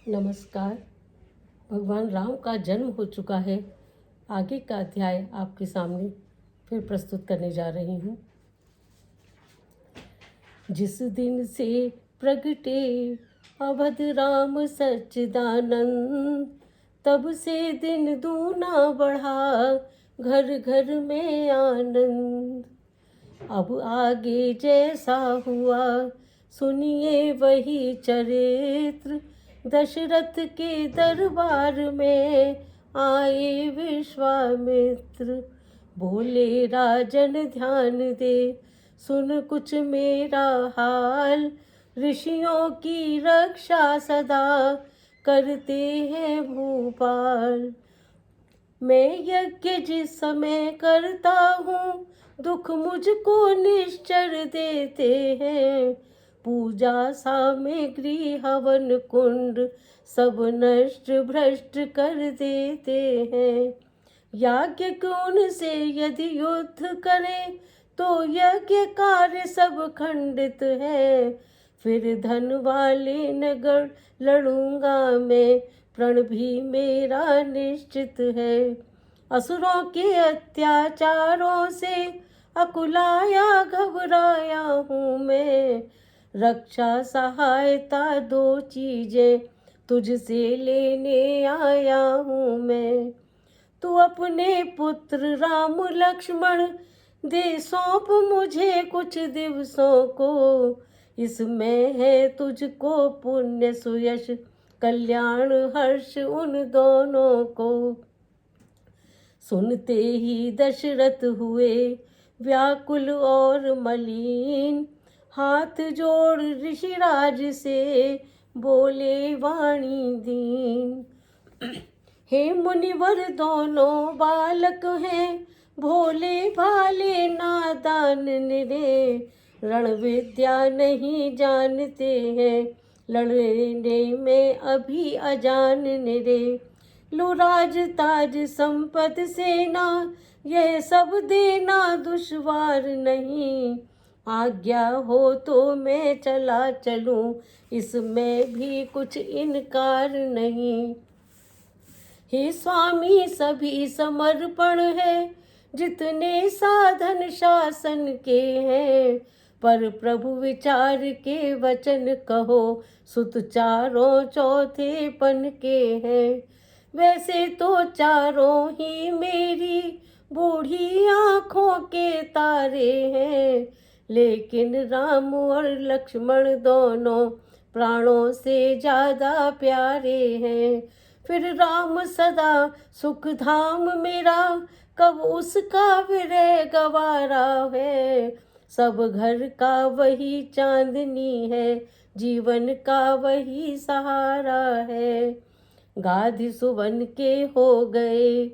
नमस्कार। भगवान राम का जन्म हो चुका है। आगे का अध्याय आपके सामने फिर प्रस्तुत करने जा रही हूँ। जिस दिन से प्रगटे अवध राम सच्चिदानंद, तब से दिन दूना बढ़ा घर घर में आनंद। अब आगे जैसा हुआ सुनिए वही चरित्र, दशरथ के दरबार में आए विश्वामित्र। बोले राजन ध्यान दे, सुन कुछ मेरा हाल। ऋषियों की रक्षा सदा करते हैं भूपाल। मैं यज्ञ जिस समय करता हूँ, दुख मुझको निश्चर देते हैं। पूजा सामग्री हवन कुंड सब नष्ट भ्रष्ट कर देते हैं। याज्ञ कौन से यदि युद्ध करें, तो यज्ञ कार्य सब खंडित है। फिर धन वाले नगर लड़ूंगा मैं, प्रण भी मेरा निश्चित है। असुरों के अत्याचारों से अकुलाया घबराया हूँ मैं। रक्षा सहायता दो चीजें तुझसे लेने आया हूँ मैं। तू अपने पुत्र राम लक्ष्मण दे सौंप मुझे कुछ दिवसों को। इसमें है तुझको पुण्य सुयश कल्याण हर्ष उन दोनों को। सुनते ही दशरथ हुए व्याकुल और मलिन, हाथ जोड़ ऋषिराज से बोले वाणी दीन। हे मुनिवर दोनों बालक हैं, भोले भाले नादान निरे। रण विद्या नहीं जानते हैं, लड़ने में अभी अजान निरे। लो राज ताज संपत सेना, यह सब देना दुश्वार नहीं। आज्ञा हो तो मैं चला चलूं, इसमें भी कुछ इनकार नहीं। हे स्वामी सभी समर्पण है, जितने साधन शासन के हैं। पर प्रभु विचार के वचन कहो, सुत चारों चौथे पन के हैं। वैसे तो चारों ही मेरी बूढ़ी आँखों के तारे हैं, लेकिन राम और लक्ष्मण दोनों प्राणों से ज्यादा प्यारे हैं। फिर राम सदा सुख धाम मेरा, कब उसका विरह गवारा है। सब घर का वही चांदनी है, जीवन का वही सहारा है। गाधि सुवन के हो गए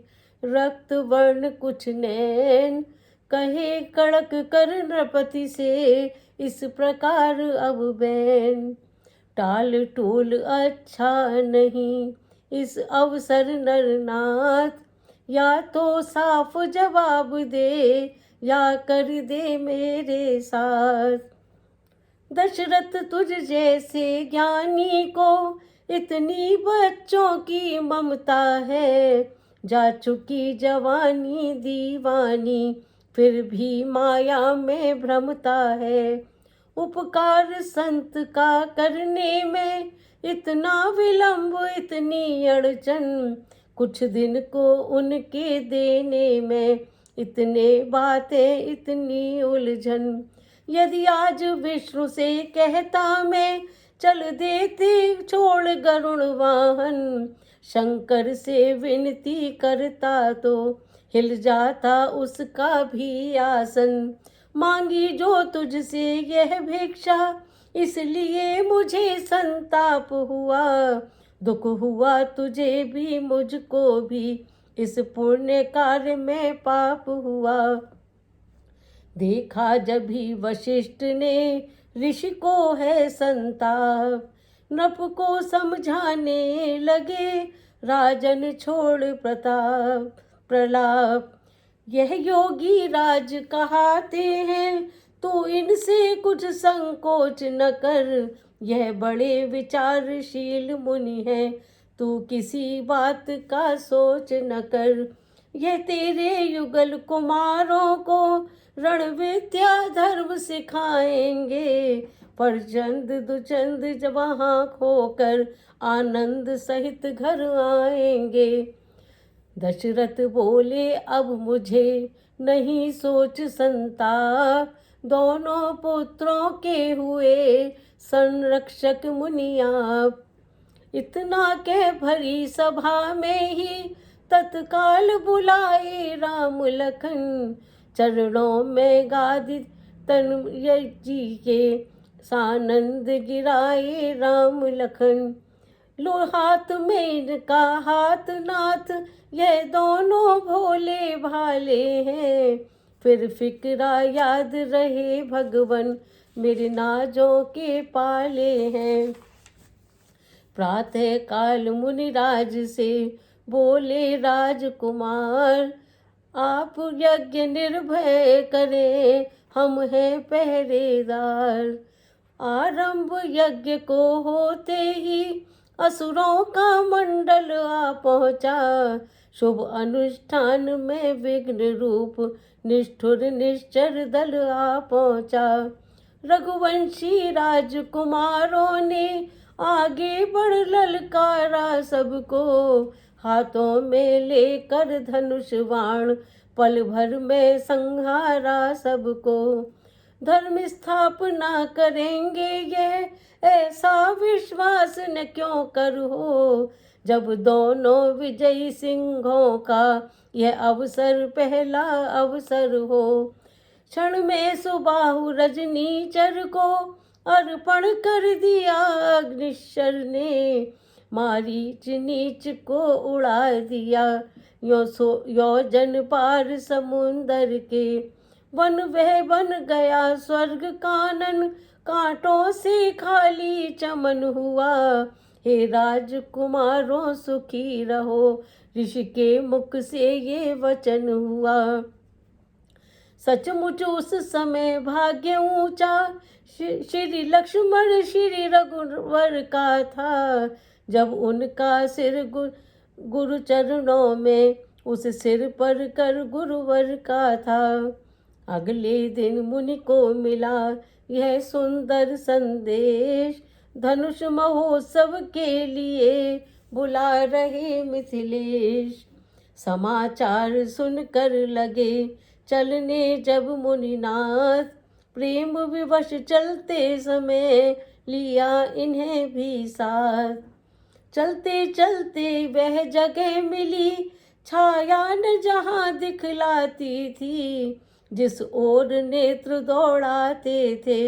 रक्त वर्ण कुछ नैन, कहे कड़क कर नृपति से इस प्रकार अब बैन। टाल टूल अच्छा नहीं इस अवसर नरनाथ, या तो साफ जवाब दे या कर दे मेरे साथ। दशरथ तुझ जैसे ज्ञानी को इतनी बच्चों की ममता है। जा चुकी जवानी दीवानी, फिर भी माया में भ्रमता है। उपकार संत का करने में इतना विलंब इतनी अड़चन, कुछ दिन को उनके देने में इतने बातें इतनी उलझन। यदि आज विष्णु से कहता मैं, चल देते छोड़ गरुण वाहन। शंकर से विनती करता तो हिल जाता उसका भी आसन। मांगी जो तुझसे यह भिक्षा, इसलिए मुझे संताप हुआ। दुख हुआ तुझे भी मुझको भी, इस पुण्य कार्य में पाप हुआ। देखा जब भी वशिष्ठ ने ऋषि को है संताप, नृप को समझाने लगे राजन छोड़ प्रताप प्रलाप। यह योगी राज कहाते हैं, तू इनसे कुछ संकोच न कर। यह बड़े विचारशील मुनि है, तू किसी बात का सोच न कर। यह तेरे युगल कुमारों को रण विद्या धर्म सिखाएंगे, पर चंद दुचंद जब वहाँ खोकर आनंद सहित घर आएंगे। दशरथ बोले, अब मुझे नहीं सोच संताप, दोनों पुत्रों के हुए संरक्षक मुनि आप। इतना कह भरी सभा में ही तत्काल बुलाए राम लखन, चरणों में गादी तनय जी के सानंद गिराए राम लखन। लो हाथ में इनका हाथ नाथ, ये दोनों भोले भाले हैं, फिर फिक्रा याद रहे भगवन मेरे नाजों के पाले हैं। प्रातः काल मुनिराज से बोले राजकुमार, आप यज्ञ निर्भय करें, हम हैं पहरेदार। आरंभ यज्ञ को होते ही असुरों का मंडल आ पहुँचा, शुभ अनुष्ठान में विघ्न रूप निष्ठुर निश्चर दल आ पहुँचा। रघुवंशी राजकुमारों ने आगे बढ़ ललकारा सबको, हाथों में लेकर धनुष बाण पल भर में संहारा सबको। धर्म स्थापना करेंगे यह ऐसा विश्वास न क्यों कर हो, जब दोनों विजयी सिंहों का यह अवसर पहला अवसर हो। क्षण में सुबाहु रजनीचर को अर्पण कर दिया अग्निशर ने, मारीच नीच को उड़ा दिया योजन पार समुंदर के। वन वह बन गया स्वर्ग कानन, कांटों से खाली चमन हुआ। हे राजकुमारों सुखी रहो, ऋषि के मुख से ये वचन हुआ। सचमुच उस समय भाग्य ऊंचा श्री लक्ष्मण श्री रघुवर का था, जब उनका सिर गुरु चरणों में उस सिर पर कर गुरुवर का था। अगले दिन मुनि को मिला यह सुंदर संदेश, धनुष महोत्सव के लिए बुला रहे मिथिलेश। समाचार सुनकर लगे चलने जब मुनिनाथ, प्रेम विवश चलते समय लिया इन्हें भी साथ। चलते चलते वह जगह मिली छाया न जहाँ दिखलाती थी, जिस ओर नेत्र दौड़ाते थे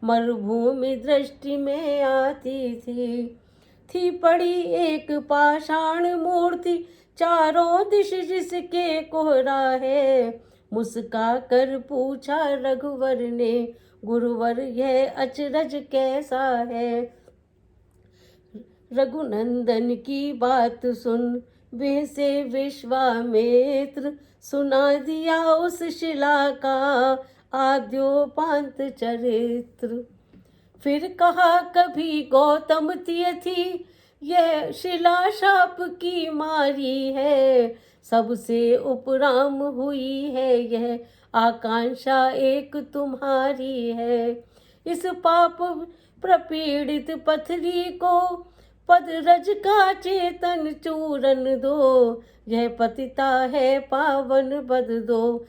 मरुभूमि दृष्टि में आती थी पड़ी एक पाषाण मूर्ति चारों दिश जिसके कोहरा है। मुस्का कर पूछा रघुवर ने, गुरुवर यह अचरज कैसा है। रघुनंदन की बात सुन वे से विश्वामित्र, सुना दिया उस शिला का आद्योपांत चरित्र। फिर कहा कभी गौतम थी यह शिला शाप की मारी है, सबसे उपराम हुई है यह आकांक्षा एक तुम्हारी है। इस पाप प्रपीड़ित पथरी को पदरज का चेतन चूरन दो, यह पतिता है पावन बद दो,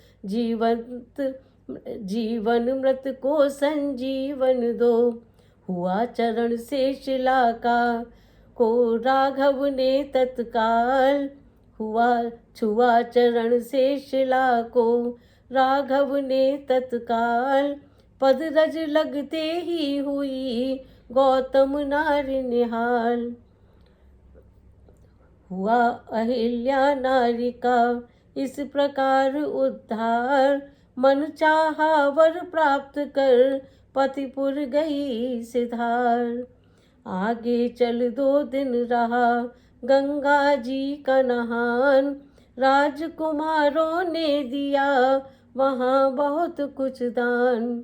जीवन मृत को संजीवन दो। हुआ चरण से शिला का को राघव ने तत्काल, छुआ चरण से शिला को राघव ने तत्काल। पदरज लगते ही हुई गौतम नारी निहाल। हुआ अहिल्या नारी का इस प्रकार उद्धार, मन चाहा वर प्राप्त कर पतिपुर गई सिधार। आगे चल 2 दिन रहा गंगा जी का नहान, राजकुमारों ने दिया वहाँ बहुत कुछ दान।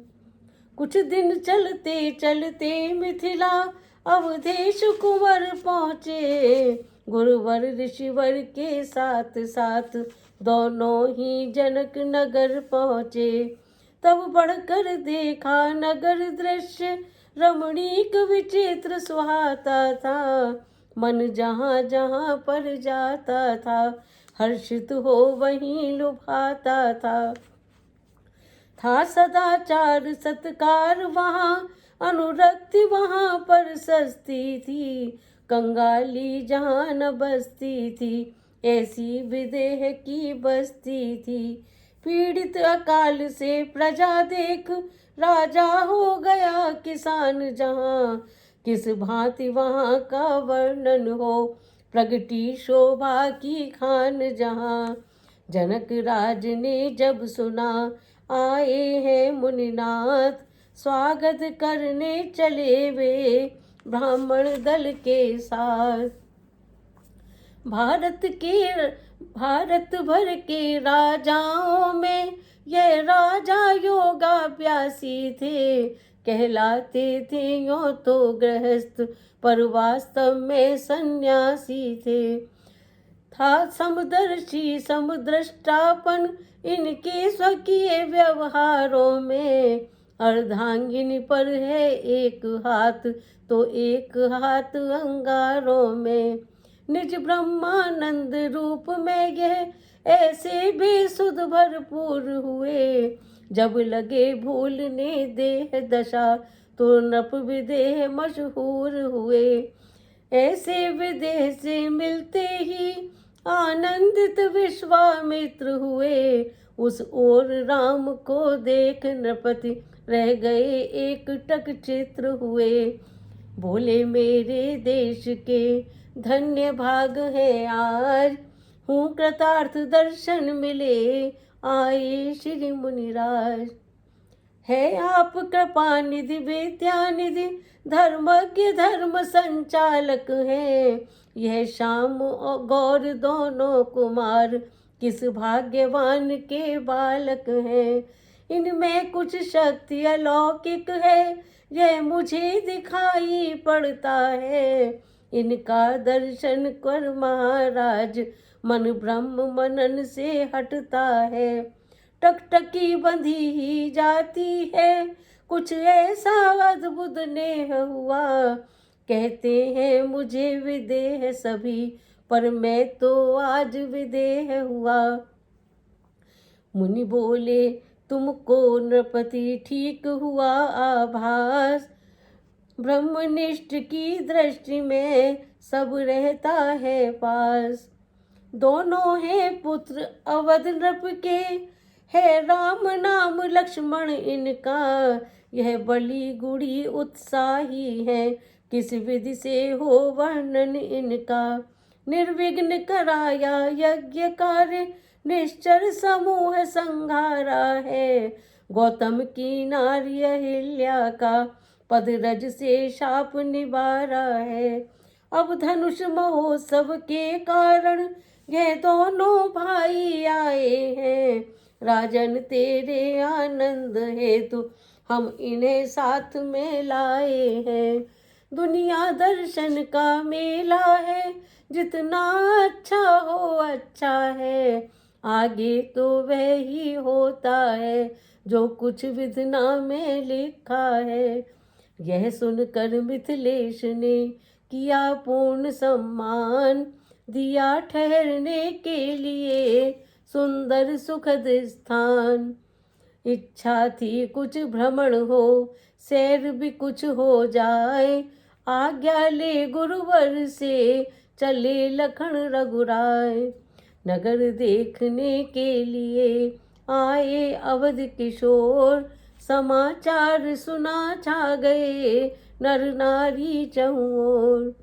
कुछ दिन चलते चलते मिथिला अवधेश कुंवर पहुँचे। गुरुवर ऋषिवर के साथ साथ दोनों ही जनक नगर पहुँचे। तब बढ़कर देखा नगर दृश्य रमणीक विचित्र सुहाता था। मन जहाँ जहाँ पर जाता था हर्षित हो वहीं लुभाता था सदाचार सत्कार वहाँ, अनुरक्ति वहाँ पर सस्ती थी। कंगाली जहाँ न बसती थी, ऐसी विदेह की बस्ती थी। पीड़ित अकाल से प्रजा देख राजा हो गया किसान जहाँ। किस भांति वहाँ का वर्णन हो, प्रगटी शोभा की खान जहाँ। जनक राज ने जब सुना आए हैं मुनिनाथ, स्वागत करने चले वे ब्राह्मण दल के साथ। भारत भर के राजाओं में यह राजा योगाभ्यासी थे। कहलाते थे यों तो गृहस्थ, पर वास्तव में सन्यासी थे। था समदर्शी समदृष्टापन इनके स्वकीय व्यवहारों में। अर्धांगिनी पर है एक हाथ, तो एक हाथ अंगारों में। निज ब्रह्मानंद रूप में यह ऐसे बेसुध भरपूर हुए। जब लगे भूलने देह दशा, तो नृप विदेह मशहूर हुए। ऐसे विदेह से मिलते ही आनंदित विश्वामित्र हुए। उस ओर राम को देख नृपति रह गए एक टक चित्र हुए। बोले मेरे देश के धन्य भाग है आज, हूँ कृतार्थ दर्शन मिले आए श्री मुनिराज। है आप कृपा निधि विद्या निधि, धर्मज्ञ धर्म संचालक है। यह श्याम और गौर दोनों कुमार, किस भाग्यवान के बालक हैं। इनमें कुछ शक्ति अलौकिक है, यह मुझे दिखाई पड़ता है। इनका दर्शन कर महाराज, मन ब्रह्म मनन से हटता है। टकटकी बंधी ही जाती है, कुछ ऐसा अद्भुत नेह हुआ। कहते हैं मुझे विदेह सभी, पर मैं तो आज विदेह हुआ। मुनि बोले तुमको नृपति ठीक हुआ आभास। ब्रह्मनिष्ठ की दृष्टि में सब रहता है पास। दोनों हैं पुत्र अवध नृप के, है राम नाम लक्ष्मण इनका। यह बलि गुड़ी उत्साही है, किस विधि से हो वर्णन इनका। निर्विघ्न कराया यज्ञ कार्य, निश्चर समूह संघारा है। गौतम की नारी अहिल्या का, पद रज से शाप निवारा है। अब धनुष महोत्सव के कारण ये दोनों भाई आए हैं। राजन तेरे आनंद हेतु हम इन्हें साथ में लाए हैं। दुनिया दर्शन का मेला है, जितना अच्छा हो अच्छा है। आगे तो वह ही होता है, जो कुछ विधना में लिखा है। यह सुनकर मिथिलेश ने किया पूर्ण सम्मान, दिया ठहरने के लिए सुंदर सुखद स्थान। इच्छा थी कुछ भ्रमण हो, सैर भी कुछ हो जाए। आज्ञा ले गुरुवर से चले लखन रघुराय। नगर देखने के लिए आए अवध किशोर, समाचार सुना छा गए नर नारी चहुँ ओर।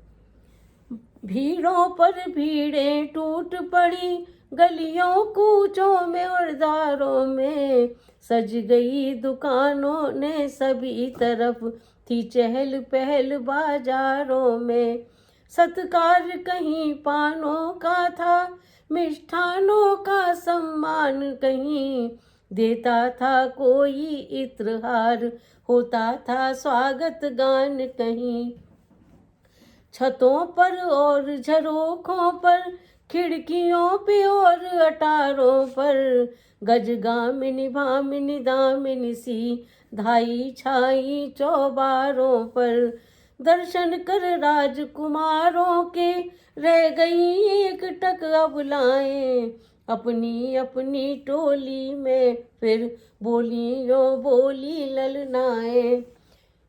भीड़ों पर भीड़ें टूट पड़ी, गलियों कूचों में और द्वारों में। सज गई दुकानों ने सभी तरफ, थी चहल पहल बाजारों में। सत्कार कहीं पानों का था, मिष्ठानों का सम्मान कहीं। देता था कोई इत्रहार, होता था स्वागत गान कहीं। छतों पर और झरोखों पर, खिड़कियों पे और अटारों पर, गजगामिनी भामिनी दामिनी सी धाई छाई चौबारों पर। दर्शन कर राजकुमारों के रह गई एक टक अबलाएं, अपनी अपनी टोली में फिर बोली यो बोली ललनाएं।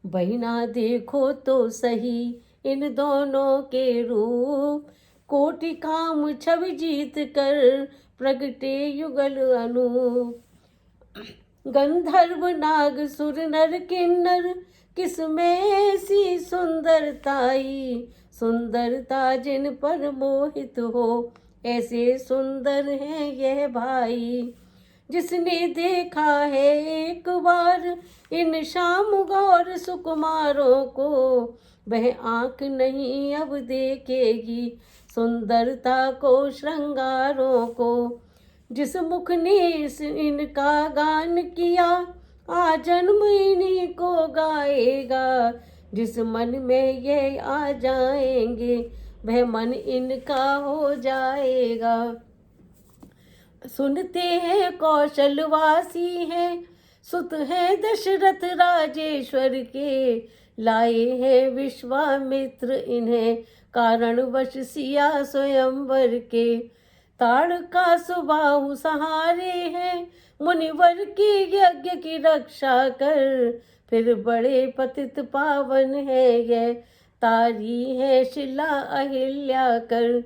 बहिना देखो तो सही इन दोनों के रूप, कोटि काम छवि जीत कर प्रगटे युगल अनूप। गंधर्व नाग सुर नर किन्नर, किसमें ऐसी सुंदरताई, सुंदरता जिन पर मोहित हो, ऐसे सुंदर हैं यह भाई। जिसने देखा है एक बार इन श्याम गौर सुकुमारों को, वह आंख नहीं अब देखेगी सुंदरता को श्रृंगारों को। जिस मुख ने इनका गान किया, आजन्म इन्हीं को गाएगा। जिस मन में ये आ जाएंगे, वह मन इनका हो जाएगा। सुनते हैं कौशलवासी हैं, सुत हैं दशरथ राजेश्वर के, लाए हैं विश्वामित्र इन्हें कारणवश सिया स्वयंवर के। ताड़ का सुबाहु सहारे हैं, मुनिवर के यज्ञ की रक्षा कर, फिर बड़े पतित पावन है यह, तारी है शिला अहिल्या कर।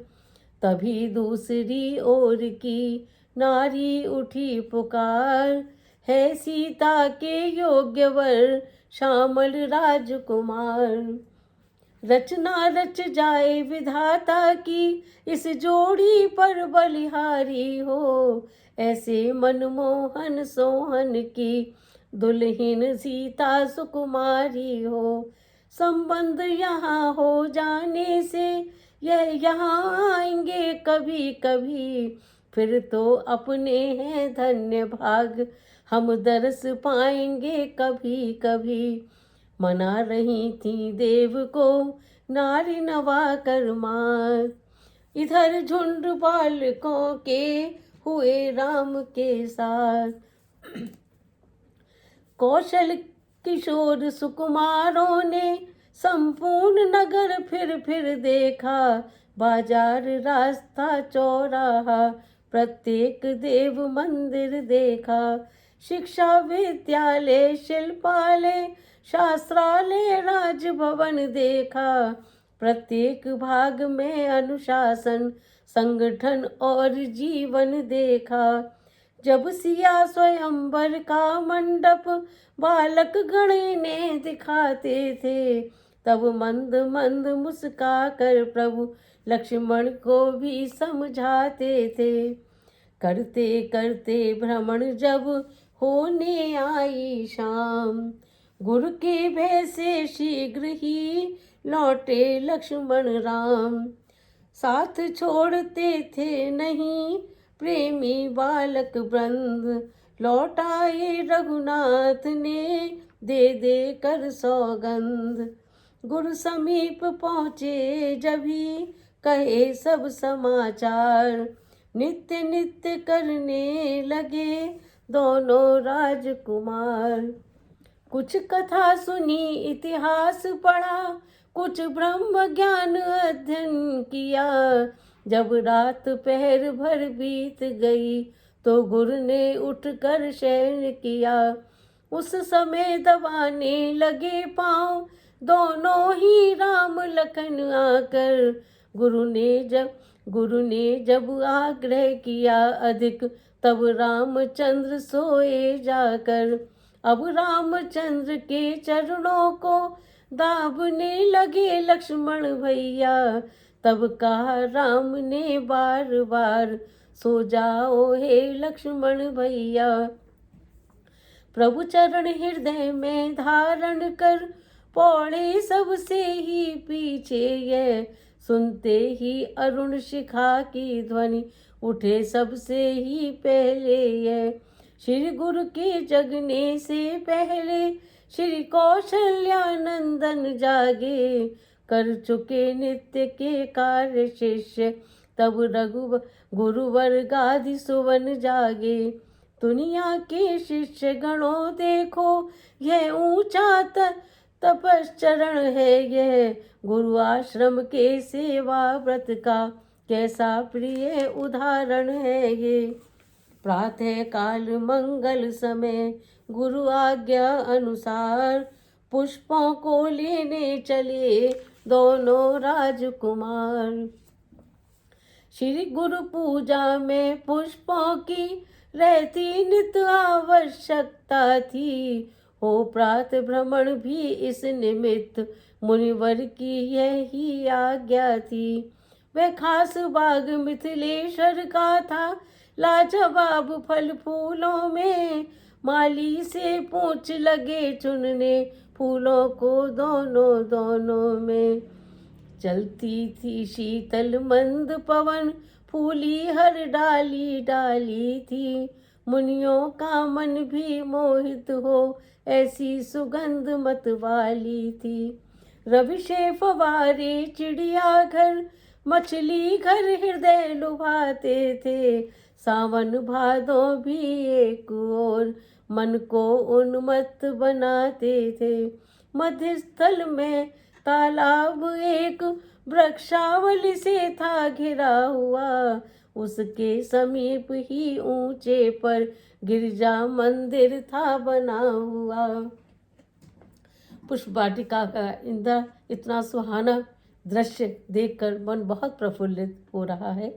तभी दूसरी ओर की नारी उठी पुकार, है सीता के योग्य वर श्यामल राजकुमार। रचना रच जाए विधाता की, इस जोड़ी पर बलिहारी हो, ऐसे मनमोहन सोहन की दुल्हन सीता सुकुमारी हो। संबंध यहाँ हो जाने से यह यहाँ आएंगे कभी कभी, फिर तो अपने हैं धन्य भाग, हम दरस पाएंगे कभी कभी। मना रही थी देव को नारी नवा कर मार, इधर झुंड बालकों के हुए राम के साथ। कौशल किशोर सुकुमारों ने संपूर्ण नगर फिर देखा, बाजार रास्ता चौराहा प्रत्येक देव मंदिर देखा। शिक्षा विद्यालय शिल्पालय शास्त्रालय राजभवन देखा, प्रत्येक भाग में अनुशासन संगठन और जीवन देखा। जब सिया स्वयंवर का मंडप बालक गण ने दिखाते थे, तब मंद मंद मुस्का कर प्रभु लक्ष्मण को भी समझाते थे। करते करते भ्रमण जब होने आई शाम, गुरु के भय से शीघ्र ही लौटे लक्ष्मण राम। साथ छोड़ते थे नहीं प्रेमी बालक वृंद, लौटाए रघुनाथ ने दे दे कर सौगंध। गुरु समीप पहुँचे जभी कहे सब समाचार, नित्य नित्य करने लगे दोनों राजकुमार। कुछ कथा सुनी इतिहास पढ़ा, कुछ ब्रह्म ज्ञान अध्ययन किया। जब रात पहर भर बीत गई, तो गुरु ने उठकर शयन किया। उस समय दबाने लगे पाँव दोनों ही राम लखन आकर, गुरु ने जब आग्रह किया अधिक, तब रामचंद्र सोए जाकर। अब रामचंद्र के चरणों को दाबने लगे लक्ष्मण भैया, तब कहा राम ने बार बार, सो जाओ हे लक्ष्मण भैया। प्रभु चरण हृदय में धारण कर, पौड़े सबसे ही पीछे यह, सुनते ही अरुण शिखा की ध्वनि उठे सबसे ही पहले यह। श्री गुरु के जगने से पहले श्री कौशल्यानंदन जागे, कर चुके नित्य के कार्य शिष्य, तब रघु गुरुवर गादि सुवन जागे। दुनिया के शिष्य गणों देखो, यह ऊंचा तपश्चरण है, यह गुरु आश्रम के सेवा व्रत का कैसा प्रिय उदाहरण है ये। प्रातः काल मंगल समय गुरु आज्ञा अनुसार, पुष्पों को लेने चले दोनों राजकुमार। श्री गुरु पूजा में पुष्पों की रहती नित आवश्यकता थी, हो प्रात भ्रमण भी इस निमित्त मुनिवर की यही आज्ञा थी। वह खास बाग मिथिलेश्वर का था, लाजवाब फल फूलों में, माली से पूछ लगे चुनने फूलों को दोनों में। चलती थी शीतल मंद पवन, फूली हर डाली डाली थी, मुनियों का मन भी मोहित हो ऐसी सुगंध मत वाली थी। रवि से फवारे चिड़िया घर, मछली घर हृदय लुभाते थे, सावन भादों भी एक और मन को उन्मत्त बनाते थे। मध्य स्थल में तालाब एक वृक्षावली से था घिरा हुआ, उसके समीप ही ऊंचे पर गिरजा मंदिर था बना हुआ। पुष्प वाटिका का इंद्र इतना सुहाना दृश्य देखकर मन बहुत प्रफुल्लित हो रहा है।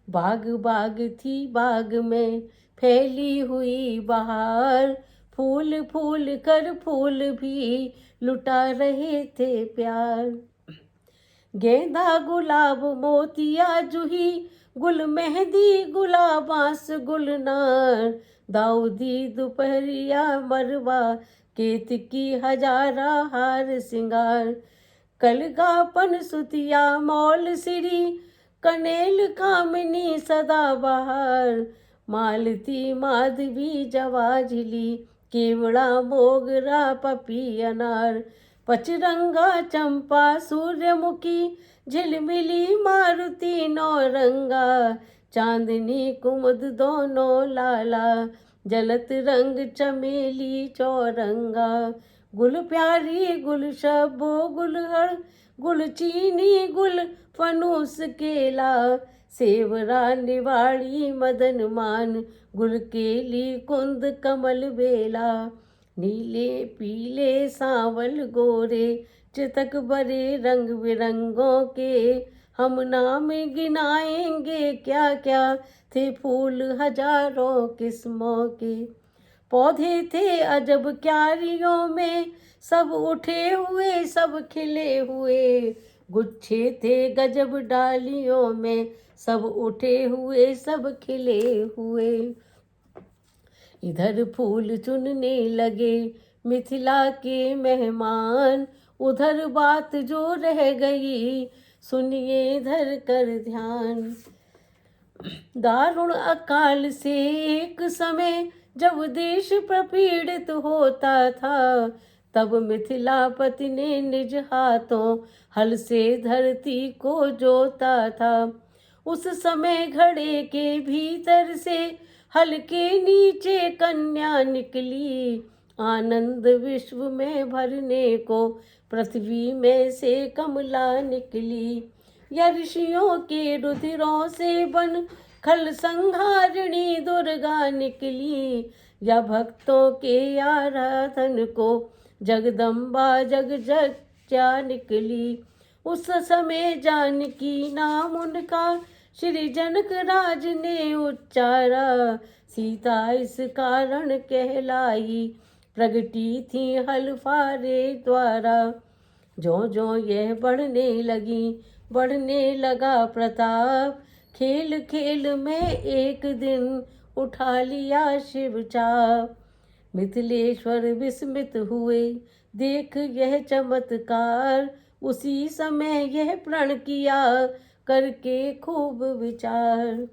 बाग बाग थी, बाग में फैली हुई बहार, फूल फूल कर फूल भी लुटा रहे थे प्यार। गेंदा गुलाब मोतिया जूही, गुल मेहंदी गुलाबास गुलनार, दाऊदी दोपहरिया मरवा, केतकी हजारा हार सिंगार। कलगापन सुतिया मौल सिरी, कनेल कामिनी सदा बहार, मालती माधवी जवाझिली, केवड़ा मोगरा पपी अनार। पचरंगा चंपा सूर्यमुखी, झिलमिली मारुति नौरंगा, चांदनी कुमुद दोनों लाला, जलत रंग चमेली चौरंगा। गुल प्यारी गुल शबो गुलहर, गुल चीनी गुल फनूस केला, सेवरा निवाड़ी मदन मान, गुल केली कुंद कमल बेला। नीले पीले सांवल गोरे, चितक बरे रंग बिरंगों के, हम नाम गिनाएंगे क्या क्या, थे फूल हजारों किस्मों के। पौधे थे अजब क्यारियों में, सब उठे हुए सब खिले हुए, गुच्छे थे गजब डालियों में, सब उठे हुए सब खिले हुए। इधर फूल चुनने लगे मिथिला के मेहमान, उधर बात जो रह गई सुनिए धर कर ध्यान। दारुण अकाल से एक समय जब देश प्रपीड़ित होता था, तब मिथिलापति ने निज हाथों हल से धरती को जोता था। उस समय घड़े के भीतर से हल के नीचे कन्या निकली, आनंद विश्व में भरने को पृथ्वी में से कमला निकली। या ऋषियों के रुधिरों से बन खल संहारिणी दुर्गा निकली, या भक्तों के आराधन को जगदम्बा जगज्जा निकली। उस समय जानकी नाम उनका श्री जनक राज ने उच्चारा, सीता इस कारण कहलाई, प्रगटी थी हलफारे द्वारा। जो जो यह बढ़ने लगा प्रताप, खेल खेल में एक दिन उठा लिया शिव चाप। मिथिलेश्वर विस्मित हुए देख यह चमत्कार, उसी समय यह प्रण किया करके खूब विचार।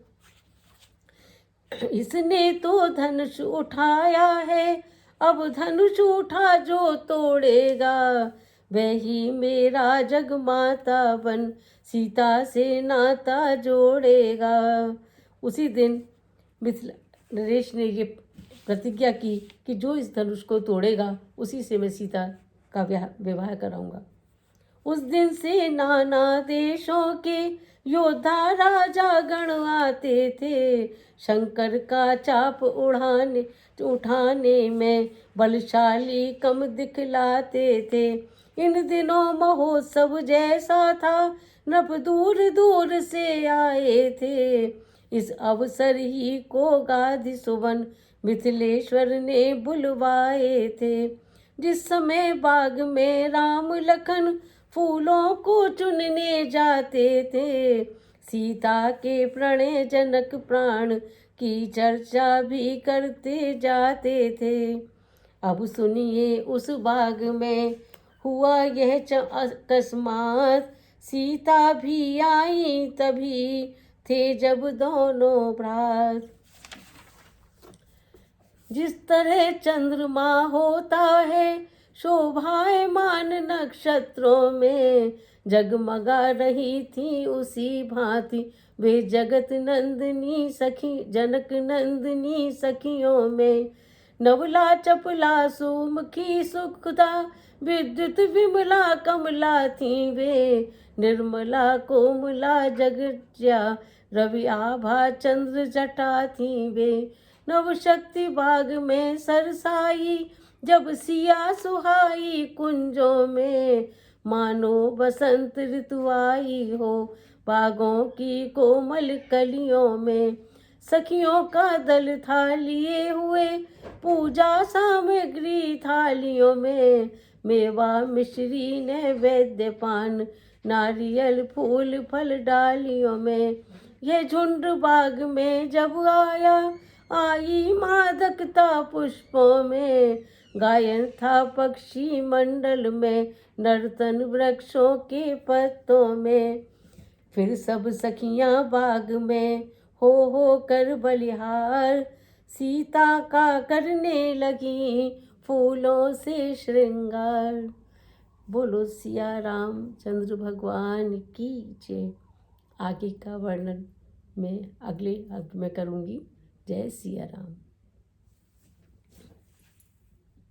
इसने तो धनुष उठाया है, अब धनुष उठा जो तोड़ेगा, वही मेरा जगमाता बन सीता से नाता जोड़ेगा। उसी दिन मिथिला नरेश ने ये प्रतिज्ञा की कि जो इस धनुष को तोड़ेगा उसी से मैं सीता का विवाह कराऊंगा। उस दिन से नाना देशों के योद्धा राजा गण आते थे, शंकर का चाप उठाने में बलशाली कम दिखलाते थे। इन दिनों महोत्सव जैसा था, नभ दूर दूर से आए थे। इस अवसर ही को गाधि सुवन मिथिलेश्वर ने बुलवाए थे। जिस समय बाग में राम लखन फूलों को चुनने जाते थे, सीता के प्रणय जनक प्राण की चर्चा भी करते जाते थे। अब सुनिए उस बाग में हुआ यह अकस्मात, सीता भी आई तभी थे जब दोनों भ्रात। जिस तरह चंद्रमा होता है शोभायमान नक्षत्रों में, जगमगा रही थी उसी भांति वे जगत नंदिनी सखी जनक नंदिनी सखियों में। नवला चपला सुमुखी सुखदा विद्युत विमला कमला थी वे, निर्मला कोमला जगज्या रवि आभा चंद्र जटा थी वे। नव शक्ति बाग में सरसाई जब सिया सुहाई कुंजों में, मानो बसंत ऋतु आई हो बागों की कोमल कलियों में। सखियों का दल था लिए हुए पूजा सामग्री थालियों में, मेवा मिश्री नैवेद्य पान नारियल फूल फल डालियों में। यह झुंड बाग में जब आया आई मादकता पुष्पों में, गायन था पक्षी मंडल में नर्तन वृक्षों के पत्तों में। फिर सब सखियां बाग में हो कर बलिहार, सीता का करने लगी फूलों से श्रृंगार। बोलो सिया रामचंद्र भगवान की जय। आगे का वर्णन मैं अगले अंक में करूँगी। जय सिया राम।